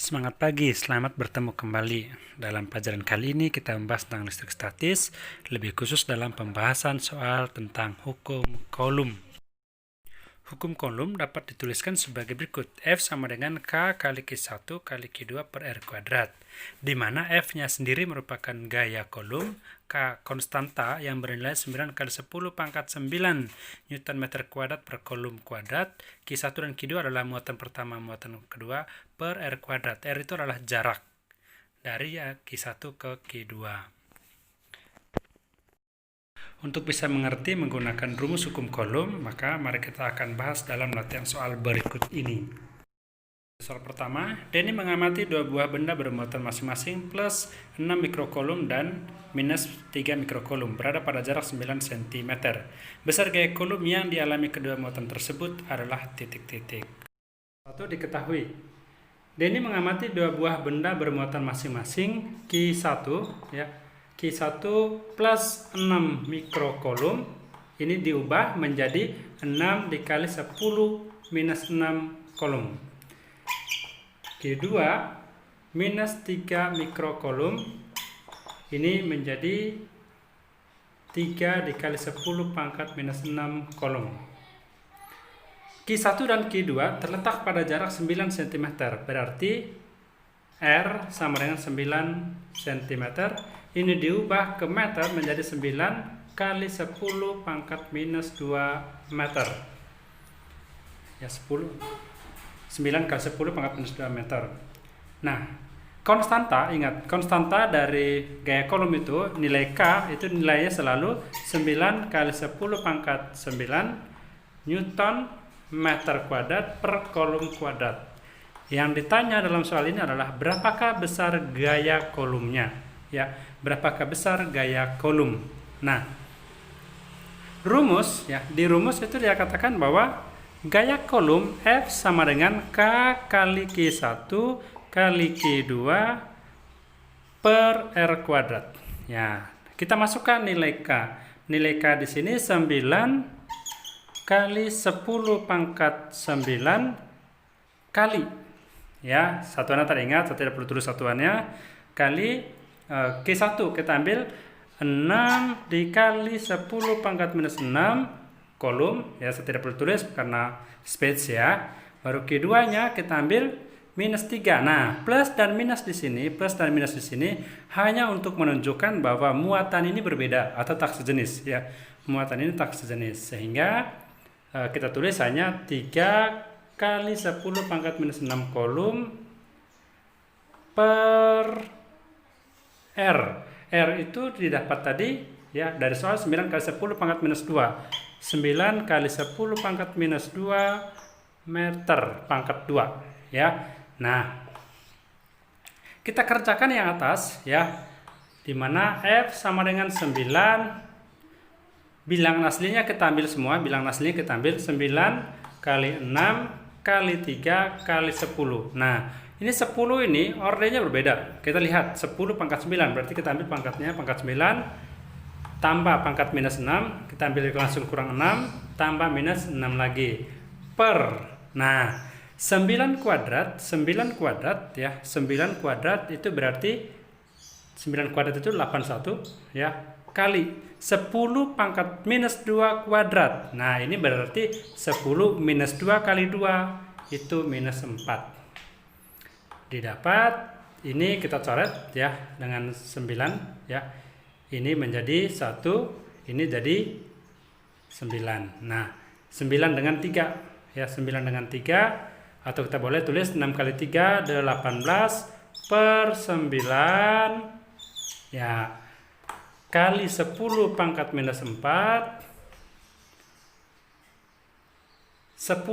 Semangat pagi, selamat bertemu kembali. Dalam pelajaran kali ini kita membahas tentang listrik statis, lebih khusus dalam pembahasan soal tentang hukum Coulomb. Hukum Coulomb dapat dituliskan sebagai berikut. F sama dengan K kali Q1 kali Q2 per R kuadrat, di mana F-nya sendiri merupakan gaya Coulomb, K konstanta yang bernilai 9 kali 10 pangkat 9 Newton meter kuadrat per Coulomb kuadrat, Q1 dan Q2 adalah muatan pertama, muatan kedua per R kuadrat. R itu adalah jarak dari Q1 ke Q2. Untuk bisa mengerti menggunakan rumus hukum Coulomb, maka mari kita akan bahas dalam latihan soal berikut ini. Soal pertama, Denny mengamati dua buah benda bermuatan masing-masing plus 6 mikrocoulomb dan minus 3 mikrocoulomb berada pada jarak 9 cm. Besar gaya Coulomb yang dialami kedua muatan tersebut adalah titik-titik. Satu diketahui, Denny mengamati dua buah benda bermuatan masing-masing Q1 Q1 plus 6 mikrocoulomb ini diubah menjadi 6 dikali 10 minus 6 coulomb. Q2 minus 3 mikrocoulomb ini menjadi 3 dikali 10 pangkat minus 6 coulomb. Q1 dan Q2 terletak pada jarak 9 cm, berarti R sama dengan 9 cm. Ini diubah ke meter menjadi 9 kali 10 pangkat minus 2 meter. Ya, 9 kali 10 pangkat minus 2 meter. Nah, konstanta, ingat, konstanta dari gaya Coulomb itu, nilai K itu nilainya selalu 9 kali 10 pangkat 9 Newton meter kuadrat per Coulomb kuadrat. Yang ditanya dalam soal ini adalah berapakah besar gaya Coulombnya? Ya, berapakah besar gaya Coulomb? Nah, rumus ya, di rumus itu dia katakan bahwa gaya Coulomb F sama dengan K kali Q1 kali Q2 per R kuadrat. Ya, kita masukkan nilai K. Nilai K di sini 9 kali 10 pangkat 9 kali, ya, satuannya teringat, saya tidak perlu tulis satuannya, kali Q1 kita ambil 6 dikali 10 pangkat minus 6 coulomb, ya, saya tidak perlu tulis karena space ya. Baru Q2 nya kita ambil minus 3. Nah, plus dan minus di sini hanya untuk menunjukkan bahwa muatan ini berbeda atau tak sejenis, ya. Muatan ini tak sejenis, sehingga kita tulis hanya 3 kali 10 pangkat minus 6 coulomb per R. R itu didapat tadi ya dari soal 9 kali 10 pangkat minus 2. 9 kali 10 pangkat minus 2 meter pangkat 2 ya. Nah, kita kerjakan yang atas ya, di mana F sama dengan 9. Bilangan aslinya kita ambil semua, bilangan aslinya kita ambil 9 kali 6 kali 3 kali 10. Nah, ini 10 ini ordernya berbeda. Kita lihat 10 pangkat 9, berarti kita ambil pangkatnya pangkat 9 tambah pangkat minus 6, kita ambil langsung kurang 6 tambah minus 6 lagi per. Nah, 9 kuadrat ya, 9 kuadrat itu berarti 9 kuadrat itu 81 ya, kali 10 pangkat minus 2 kuadrat. Nah, ini berarti 10 minus 2 kali 2 itu minus 4. Didapat, ini kita coret ya dengan 9 ya. Ini menjadi 1, ini jadi 9. Nah, 9 dengan 3 ya, 9 dengan 3, atau kita boleh tulis 6 kali 3 18 per 9 ya, kali 10 pangkat minus 4 10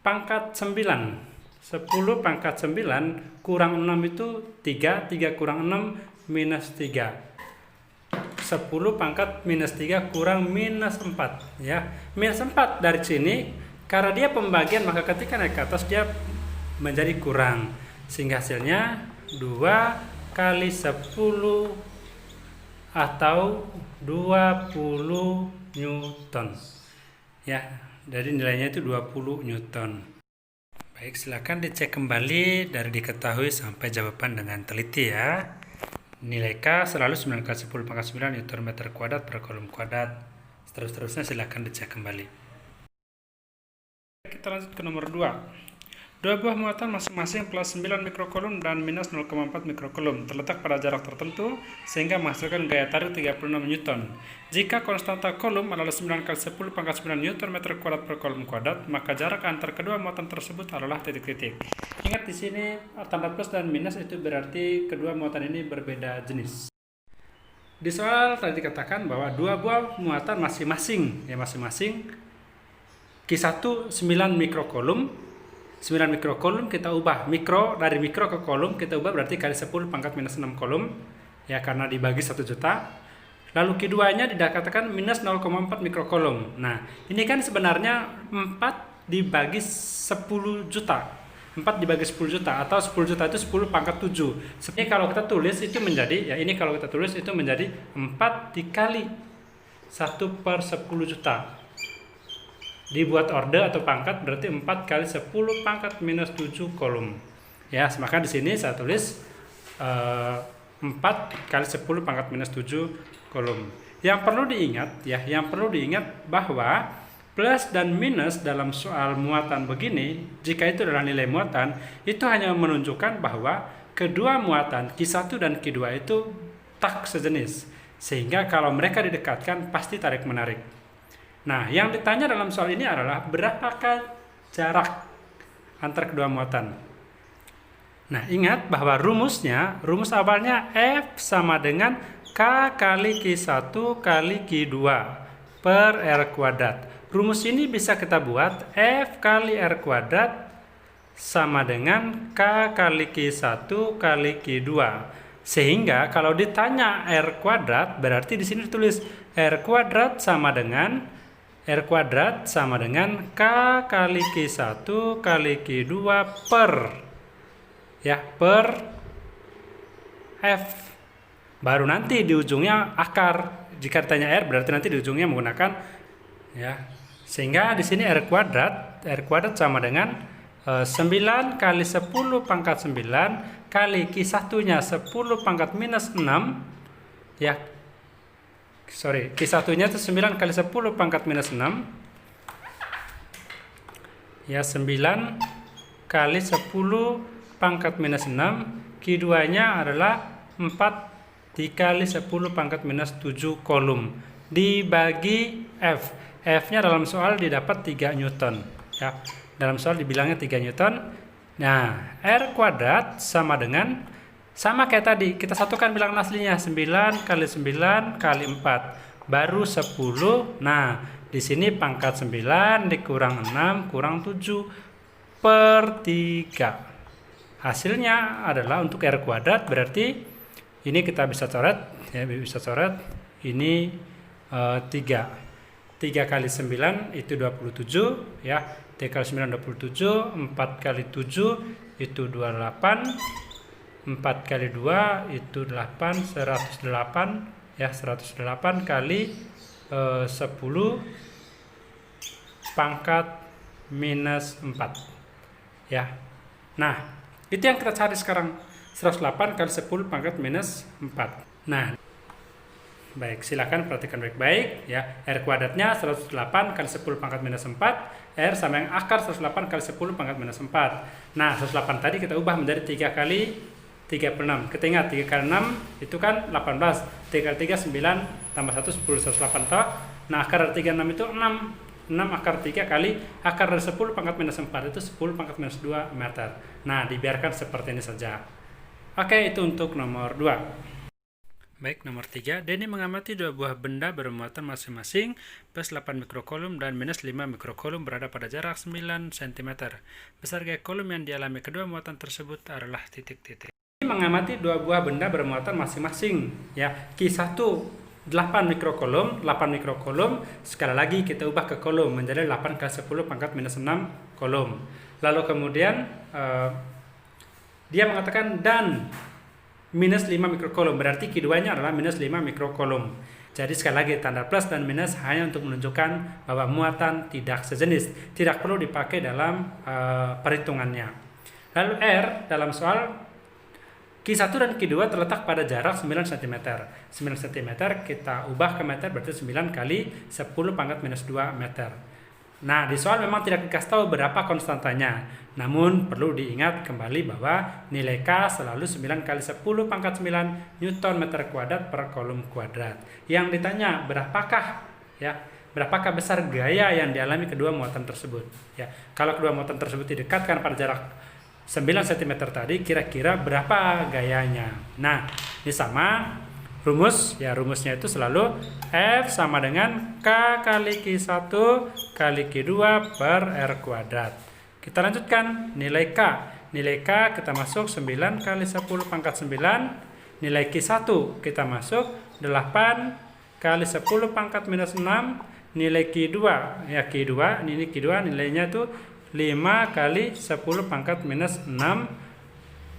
pangkat 9. 10 pangkat 9 kurang 6 itu 3, 3 kurang 6 minus 3. 10 pangkat minus 3 kurang minus 4 ya. Minus 4 dari sini karena dia pembagian, maka ketika naik ke atas dia menjadi kurang, sehingga hasilnya 2 kali 10 atau 20 Newton ya. Jadi nilainya itu 20 Newton. Baik, silakan dicek kembali dari diketahui sampai jawaban dengan teliti ya. Nilai K selalu 9 kali 10 pangkat 9 Nm kuadrat per kolom kuadrat. Seterusnya silakan dicek kembali. Kita lanjut ke nomor 2. Dua buah muatan masing-masing plus 9 mikrokulum dan minus 0,4 mikrokulum terletak pada jarak tertentu sehingga menghasilkan gaya tarik 36 Newton. Jika konstanta kolom adalah 9 kali 10 pangkat 9 Nm kuadrat per kolom kuadrat, maka jarak antar kedua muatan tersebut adalah titik-titik. Ingat di sini tanda plus dan minus itu berarti kedua muatan ini berbeda jenis. Di soal tadi dikatakan bahwa dua buah muatan masing-masing Q1 9 mikrokulum. 9 mikrokulum kita ubah dari mikro ke kolom kita ubah berarti kali 10 pangkat minus 6 kolom ya, karena dibagi 1 juta. Lalu Q2 nya dikatakan minus 0,4 mikrokolom. Nah ini kan sebenarnya 4 dibagi 10 juta 4 dibagi 10 juta atau 10 juta itu 10 pangkat 7. Sebenarnya kalau kita tulis itu menjadi 4 dikali 1 per 10 juta. Dibuat orde atau pangkat berarti 4 kali 10 pangkat minus 7 kolom. Ya, maka di sini saya tulis 4 kali 10 pangkat minus 7 kolom. Yang perlu diingat bahwa plus dan minus dalam soal muatan begini, jika itu adalah nilai muatan, itu hanya menunjukkan bahwa kedua muatan Q1 dan Q2 itu tak sejenis. Sehingga kalau mereka didekatkan pasti tarik-menarik. Nah, yang ditanya dalam soal ini adalah berapakah jarak antar kedua muatan. Nah, ingat bahwa rumus awalnya F sama dengan K kali Q1 kali Q2 per R kuadrat. Rumus ini bisa kita buat F kali R kuadrat sama dengan K kali Q1 kali Q2. Sehingga kalau ditanya R kuadrat, berarti di sini ditulis R kuadrat sama dengan K kali Q1 kali Q2 per F. Baru nanti di ujungnya akar. Jika ditanya R berarti nanti di ujungnya menggunakan ya. Sehingga di sini R kuadrat sama dengan 9 kali 10 pangkat 9 kali Q1-nya 10 pangkat minus 6 ya. Q1-nya itu 9 kali 10 pangkat minus 6 ya, 9 kali 10 pangkat minus 6. Q2-nya adalah 4 dikali 10 pangkat minus 7 kolom dibagi F. F-nya dalam soal didapat 3 Newton ya. Dalam soal dibilangnya 3 Newton. Nah, R kuadrat sama kayak tadi, kita satukan bilangan aslinya 9 kali 9 kali 4 baru 10. Nah, di sini pangkat 9 dikurang 6 kurang 7 per 3. Hasilnya adalah untuk R kuadrat berarti ini kita bisa coret ini 3 kali 9 itu 27 ya. 3 kali 9 27, 4 kali 7 itu 28. 4 kali 2 itu 8, 108 ya, 108 kali 10 pangkat minus 4 ya. Nah, itu yang kita cari sekarang, 108 kali 10 pangkat minus 4. Nah, baik, silakan perhatikan baik-baik ya. R kuadratnya 108 kali 10 pangkat minus 4. R sama yang akar 108 kali 10 pangkat minus 4. Nah, 108 tadi kita ubah menjadi 3 kali 3 per 6. Kita ingat 3 kali 6 itu kan 18. 3 kali 3 9 tambah 1 10 108 toh. Nah, akar dari 36 itu 6. 6 akar 3 kali akar dari 10 pangkat minus 4 itu 10 pangkat minus 2 meter. Nah, dibiarkan seperti ini saja. Oke, itu untuk nomor 2. Baik, nomor 3. Denny mengamati dua buah benda bermuatan masing-masing plus 8 mikrokolom dan minus 5 mikrokolom berada pada jarak 9 cm. Besar gaya kolom yang dialami kedua muatan tersebut adalah titik-titik. Mengamati dua buah benda bermuatan masing-masing ya. Q1 8 mikrokolom, sekali lagi kita ubah ke kolom menjadi 8 kali 10 pangkat minus 6 kolom. Lalu kemudian dia mengatakan dan minus 5 mikrokolom, berarti Q2-nya adalah minus 5 mikrokolom. Jadi sekali lagi tanda plus dan minus hanya untuk menunjukkan bahwa muatan tidak sejenis, tidak perlu dipakai dalam perhitungannya. Lalu R dalam soal Q1 dan Q2 terletak pada jarak 9 cm. 9 cm kita ubah ke meter berarti 9 kali 10 pangkat minus 2 meter. Nah, di soal memang tidak dikasih tahu berapa konstantanya. Namun, perlu diingat kembali bahwa nilai K selalu 9 kali 10 pangkat 9 Newton meter kuadrat per kolom kuadrat. Yang ditanya, berapakah besar gaya yang dialami kedua muatan tersebut? Ya, kalau kedua muatan tersebut didekatkan pada jarak 9 cm tadi, kira-kira berapa gayanya? Nah, ini sama rumusnya itu selalu F sama dengan K kali Q1 kali Q2 per R kuadrat. Kita lanjutkan nilai K. Nilai K kita masuk 9 kali 10 pangkat 9. Nilai Q1 kita masuk 8 kali 10 pangkat minus 6. Nilai Q2, ini Q2 nilainya itu 5 kali 10 pangkat minus 6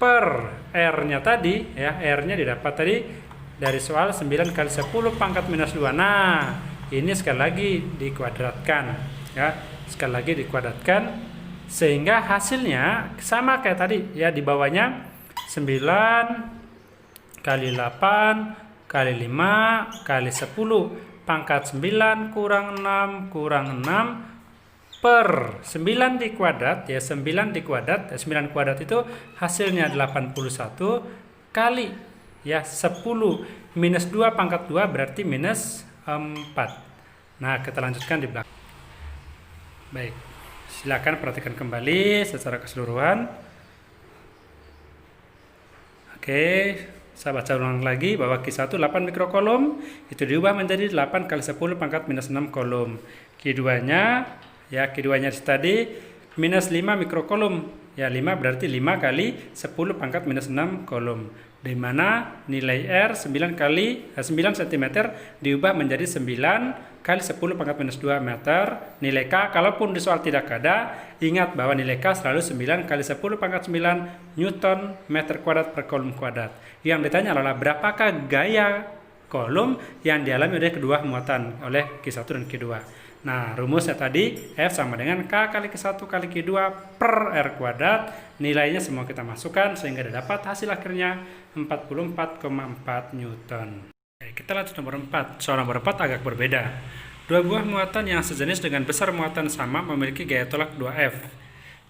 per R-nya tadi, ya, R-nya didapat tadi dari soal 9 kali 10 pangkat minus 2. Nah, ini sekali lagi dikuadratkan, ya. Sekali lagi dikuadratkan sehingga hasilnya sama kayak tadi, ya, di bawahnya 9 kali 8 kali 5 kali 10 pangkat 9 kurang 6 kurang 6 per 9 dikuadrat, ya, 9 dikuadrat, 9 kuadrat itu hasilnya 81 kali, ya, 10 minus 2 pangkat 2 berarti minus 4. Nah, kita lanjutkan di belakang. Baik, silakan perhatikan kembali secara keseluruhan. Oke, saya baca ulang lagi bahwa Q1 8 mikrokolom itu diubah menjadi 8 kali 10 pangkat minus 6 kolom. Q2-nya, ya, Q2-nya tadi minus 5 mikrokolom. Ya, 5 berarti 5 kali 10 pangkat minus 6 kolom. Di mana nilai R 9 cm diubah menjadi 9 kali 10 pangkat minus 2 meter. Nilai K, kalaupun di soal tidak ada, ingat bahwa nilai K selalu 9 kali 10 pangkat 9 Newton meter kuadrat per kolom kuadrat. Yang ditanya adalah berapakah gaya kolom yang dialami oleh kedua muatan, oleh Q1 dan Q2. Nah, rumusnya tadi F sama dengan K kali Q1 kali Q2 per R kuadrat. Nilainya semua kita masukkan sehingga dapat hasil akhirnya 44,4 Newton. Oke, kita lanjut nomor 4. Soal nomor 4 agak berbeda. Dua buah muatan yang sejenis dengan besar muatan sama memiliki gaya tolak 2F.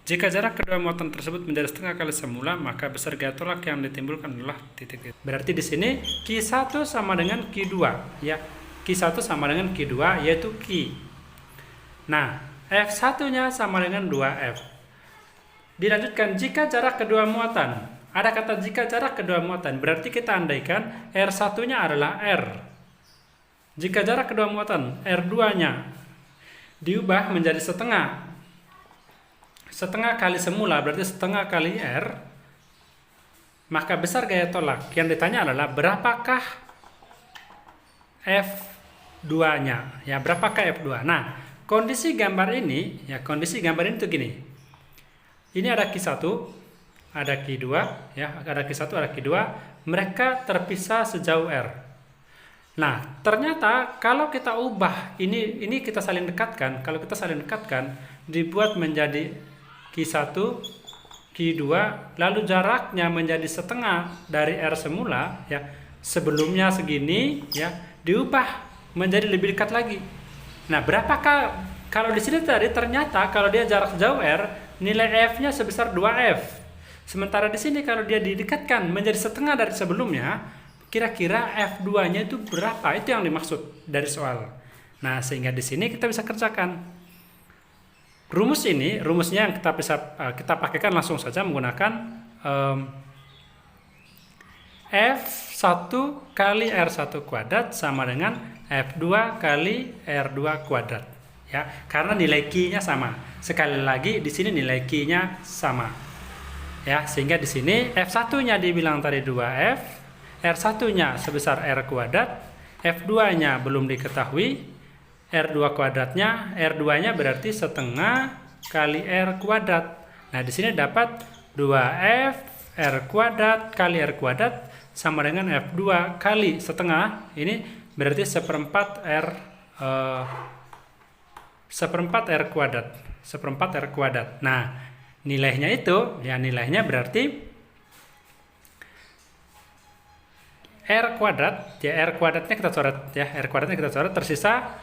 Jika jarak kedua muatan tersebut menjadi setengah kali semula, maka besar gaya tolak yang ditimbulkan adalah titik. Berarti di sini Q1 sama dengan Q2, ya. Q1 sama dengan Q2 yaitu Q. Nah, F1-nya sama dengan 2F. Dilanjutkan, jika jarak kedua muatan. Ada kata jika jarak kedua muatan, berarti kita andaikan R1-nya adalah R. Jika jarak kedua muatan, R2-nya diubah menjadi setengah. Setengah kali semula, berarti setengah kali R. Maka besar gaya tolak. Yang ditanya adalah berapakah F2-nya? Ya, berapakah F2? Nah, kondisi gambar ini tuh gini. Ini ada Q1, ada Q2, ya, ada Q1, ada Q2, mereka terpisah sejauh R. Nah, ternyata kalau kita ubah ini kita saling dekatkan, kalau kita saling dekatkan dibuat menjadi Q1, Q2, lalu jaraknya menjadi setengah dari R semula, ya. Sebelumnya segini, ya, diubah menjadi lebih dekat lagi. Nah, berapakah kalau di sini tadi ternyata kalau dia jarak sejauh R, nilai F-nya sebesar 2F. Sementara di sini kalau dia didekatkan menjadi setengah dari sebelumnya, kira-kira F2-nya itu berapa? Itu yang dimaksud dari soal. Nah, sehingga di sini kita bisa kerjakan. Rumusnya yang kita pakaikan langsung saja menggunakan F1 kali R1 kuadrat sama dengan F2 kali R2 kuadrat. Ya, karena nilai Q-nya sama. Sekali lagi di sini nilai Q-nya sama. Ya, sehingga di sini F1-nya dibilang tadi 2F, R1-nya sebesar R kuadrat, F2-nya belum diketahui, R2 kuadratnya, R2-nya berarti setengah kali R kuadrat. Nah, di sini dapat 2F R kuadrat kali R kuadrat sama dengan F2 kali setengah, ini berarti seperempat R kuadrat. Seperempat R kuadrat. Nah, nilainya itu, ya nilainya berarti R kuadrat, ya R kuadratnya kita coret, ya R kuadratnya kita coret, tersisa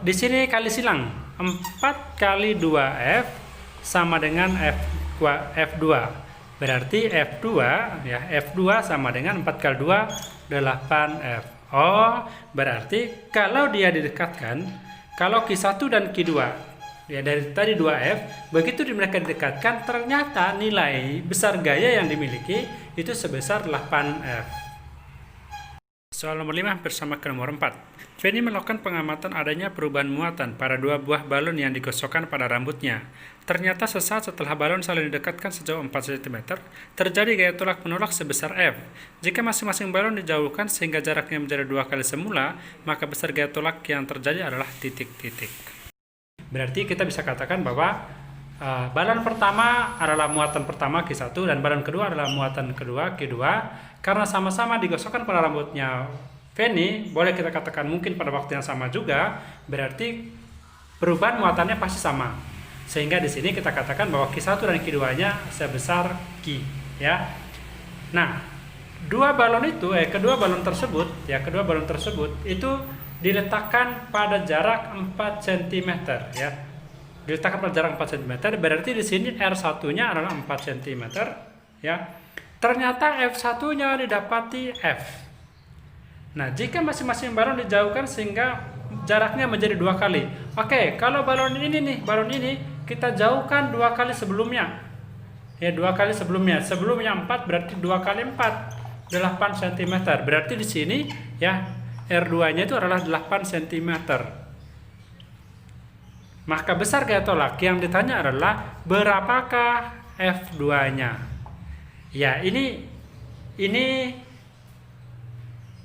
di sini kali silang 4 kali 2F sama dengan F2. Berarti F2, ya F2 sama dengan 4 kali 2 8F. Oh, berarti kalau dia didekatkan, kalau Q1 dan Q2, ya dari tadi 2F, begitu mereka didekatkan, ternyata nilai besar gaya yang dimiliki itu sebesar 8F. Soal nomor 5 bersama ke nomor 4. Feni melakukan pengamatan adanya perubahan muatan pada dua buah balon yang digosokkan pada rambutnya. Ternyata sesaat setelah balon saling didekatkan sejauh 4 cm, terjadi gaya tolak-menolak sebesar F. Jika masing-masing balon dijauhkan sehingga jaraknya menjadi 2 kali semula, maka besar gaya tolak yang terjadi adalah titik-titik. Berarti kita bisa katakan bahwa balon pertama adalah muatan pertama Q1 dan balon kedua adalah muatan kedua Q2. Karena sama-sama digosokkan pada rambutnya Feni, boleh kita katakan mungkin pada waktu yang sama juga, berarti perubahan muatannya pasti sama. Sehingga di sini kita katakan bahwa Q1 dan Q2-nya sebesar Q, ya. Nah, kedua balon tersebut itu diletakkan pada jarak 4 cm, ya. Diletakkan pada jarak 4 cm, berarti di sini R1-nya adalah 4 cm, ya. Ternyata F1-nya didapati F. Nah, jika masing-masing balon dijauhkan sehingga jaraknya menjadi 2 kali. Oke, kalau balon ini kita jauhkan 2 kali sebelumnya. Ya, 2 kali sebelumnya. Sebelumnya 4 berarti 2 kali 4, 8 cm. Berarti di sini ya R2-nya itu adalah 8 cm. Maka besar gaya tolak yang ditanya adalah berapakah F2-nya? Ya, ini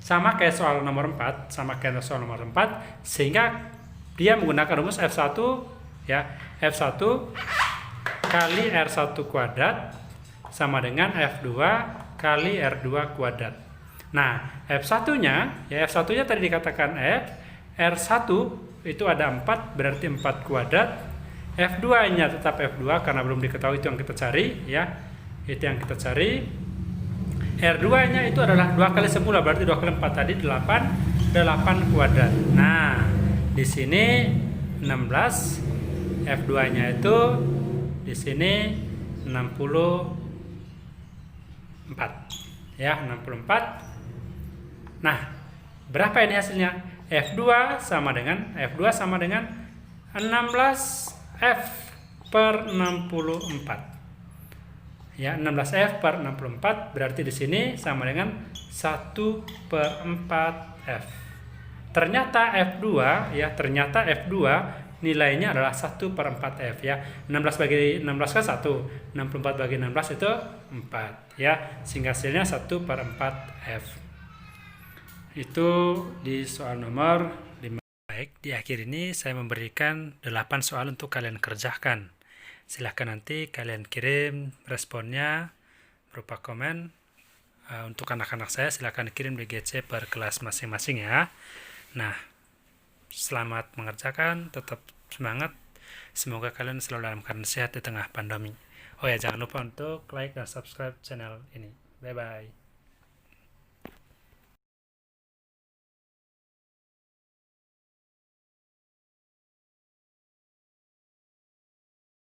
sama kayak soal nomor 4, sehingga dia menggunakan rumus F1, ya. F1 kali R1 kuadrat sama dengan F2 kali R2 kuadrat. Nah, F1-nya tadi dikatakan F, R1 itu ada 4, berarti 4 kuadrat. F2-nya tetap F2 karena belum diketahui, itu yang kita cari, ya. Itu yang kita cari. R2-nya itu adalah 2 kali semula, berarti 2 kali 4 tadi 8 kuadrat. Nah, di sini 16, F2-nya itu di sini 64. Ya, 64. Nah, berapa ini hasilnya? F2 sama dengan 16F per 64. Ya, 16F per 64 berarti di sini sama dengan 1/4F. Ternyata F2 nilainya adalah 1/4F, ya. 16 bagi 16 kan 1, 64 bagi 16 itu 4, ya. Sehingga hasilnya 1/4F. Itu di soal nomor 5. Baik, di akhir ini saya memberikan 8 soal untuk kalian kerjakan. Silahkan nanti kalian kirim responnya berupa komen. Untuk anak-anak saya silahkan kirim di GC per kelas masing-masing, ya. Nah, selamat mengerjakan, tetap semangat. Semoga kalian selalu dalam keadaan sehat di tengah pandemi. Oh ya, jangan lupa untuk like dan subscribe channel ini. Bye-bye.